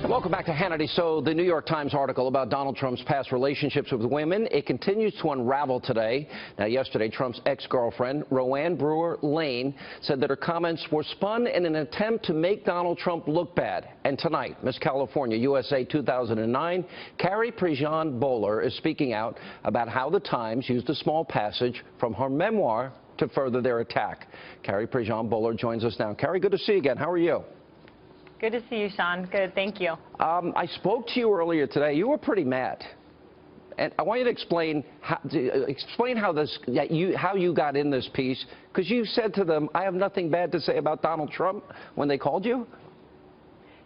Welcome back to Hannity. So the New York Times article about Donald Trump's past relationships with women, it continues to unravel today. Now, yesterday, Trump's ex-girlfriend, Roanne Brewer Lane, said that her comments were spun in an attempt to make Donald Trump look bad. And tonight, Miss California USA 2009, Carrie Prejean Bowler is speaking out about how the Times used a small passage from her memoir to further their attack. Carrie Prejean Bowler joins us now. Carrie, good to see you again. How are you? Good to see you, Sean. Good, thank you. I spoke to you earlier today. You were pretty mad, and I want you to explain how you got in this piece, because you said to them, "I have nothing bad to say about Donald Trump," when they called you.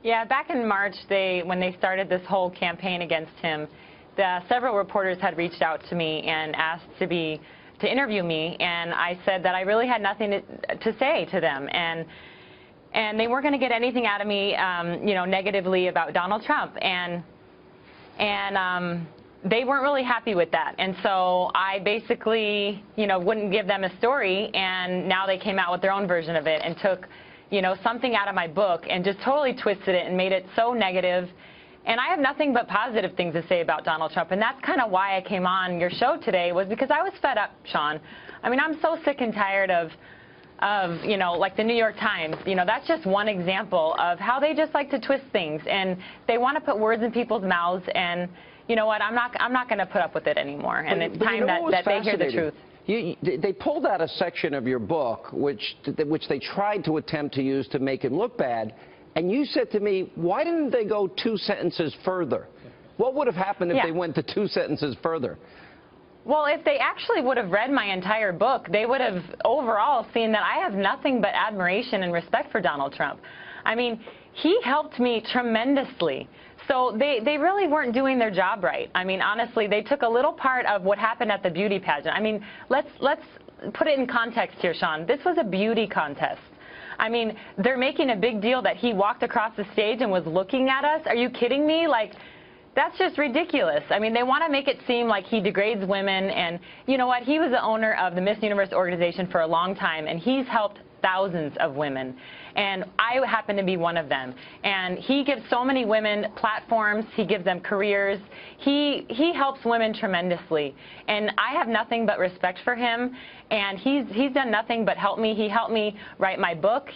Yeah, back in March, when they started this whole campaign against him, several reporters had reached out to me and asked to interview me, and I said that I really had nothing to say to them, and they weren't going to get anything out of me, negatively about Donald Trump, and they weren't really happy with that. And so I basically, wouldn't give them a story, and now they came out with their own version of it and took, something out of my book and just totally twisted it and made it so negative. And I have nothing but positive things to say about Donald Trump, and that's kind of why I came on your show today, was because I was fed up, Sean. I mean, I'm so sick and tired of like the New York Times, that's just one example of how they just like to twist things, and they want to put words in people's mouths, and you know what, I'm not going to put up with it anymore, and it's time that they hear the truth. They pulled out a section of your book which they tried to attempt to use to make him look bad, and you said to me, why didn't they go 2 sentences further? What would have happened if they went to 2 sentences further? Well, if they actually would have read my entire book, they would have overall seen that I have nothing but admiration and respect for Donald Trump. I mean, he helped me tremendously. So they really weren't doing their job right. I mean, honestly, they took a little part of what happened at the beauty pageant. I mean, let's put it in context here, Sean. This was a beauty contest. I mean, they're making a big deal that he walked across the stage and was looking at us. Are you kidding me? Like, that's just ridiculous. I mean, they want to make it seem like he degrades women, and you know what? He was the owner of the Miss Universe organization for a long time, and he's helped thousands of women, and I happen to be one of them. And he gives so many women platforms. He gives them careers. He helps women tremendously, and I have nothing but respect for him. And he's done nothing but help me. He helped me write my book.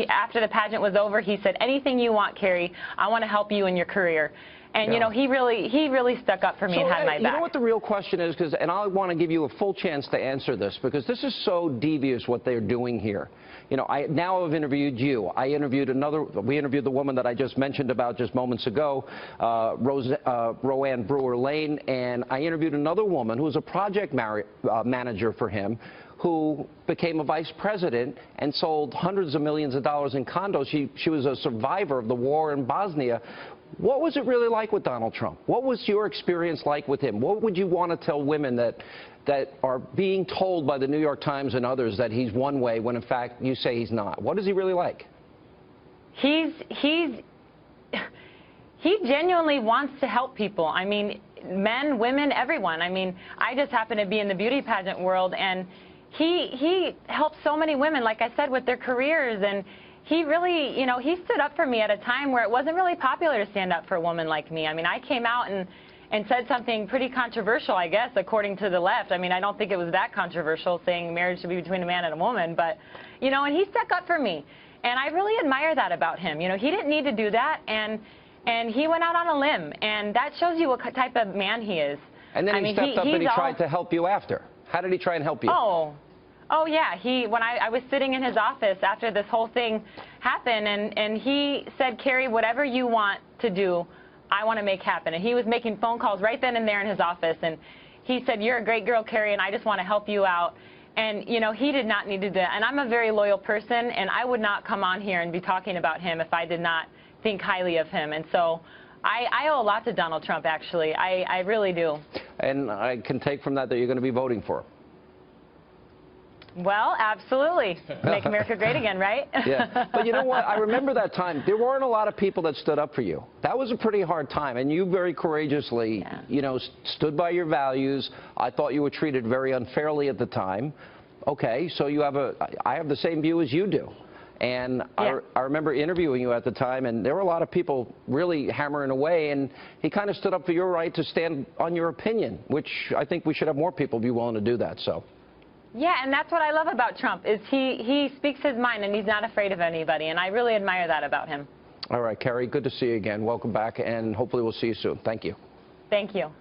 After the pageant was over, he said, "Anything you want, Carrie. I want to help you in your career." And, he really stuck up for me and had my back. You know what the real question is? And I want to give you a full chance to answer this, because this is so devious what they're doing here. I now have interviewed you. We interviewed the woman that I just mentioned about just moments ago, Roanne Brewer Lane, and I interviewed another woman who was a project manager for him, who became a vice president and sold hundreds of millions of dollars in condos. She was a survivor of the war in Bosnia. What was it really like with Donald Trump? What was your experience like with him? What would you want to tell women that are being told by the New York Times and others that he's one way when in fact you say he's not? What is he really like? He genuinely wants to help people. I mean, men, women, everyone. I mean, I just happen to be in the beauty pageant world, and he helps so many women, like I said, with their careers, and he really, he stood up for me at a time where it wasn't really popular to stand up for a woman like me. I mean, I came out and said something pretty controversial, I guess, according to the left. I mean, I don't think it was that controversial, saying marriage should be between a man and a woman, but, and he stuck up for me. And I really admire that about him. He didn't need to do that, and he went out on a limb, and that shows you what type of man he is. And then he stepped up and he tried to help you after. How did he try and help you? Oh yeah, when I was sitting in his office after this whole thing happened, and he said, "Carrie, whatever you want to do, I want to make happen." And he was making phone calls right then and there in his office, and he said, "You're a great girl, Carrie, and I just want to help you out." And he did not need to do that. And I'm a very loyal person, and I would not come on here and be talking about him if I did not think highly of him. And so I owe a lot to Donald Trump, actually. I really do. And I can take from that you're going to be voting for him. Well, absolutely. Make America great again, right? Yeah. But you know what? I remember that time. There weren't a lot of people that stood up for you. That was a pretty hard time, and you very courageously, stood by your values. I thought you were treated very unfairly at the time. Okay, so I have the same view as you do. And Yeah. I remember interviewing you at the time, and there were a lot of people really hammering away, and he kind of stood up for your right to stand on your opinion, which I think we should have more people be willing to do that. So. Yeah, and that's what I love about Trump, is he speaks his mind, and he's not afraid of anybody, and I really admire that about him. All right, Carrie, good to see you again. Welcome back, and hopefully we'll see you soon. Thank you. Thank you.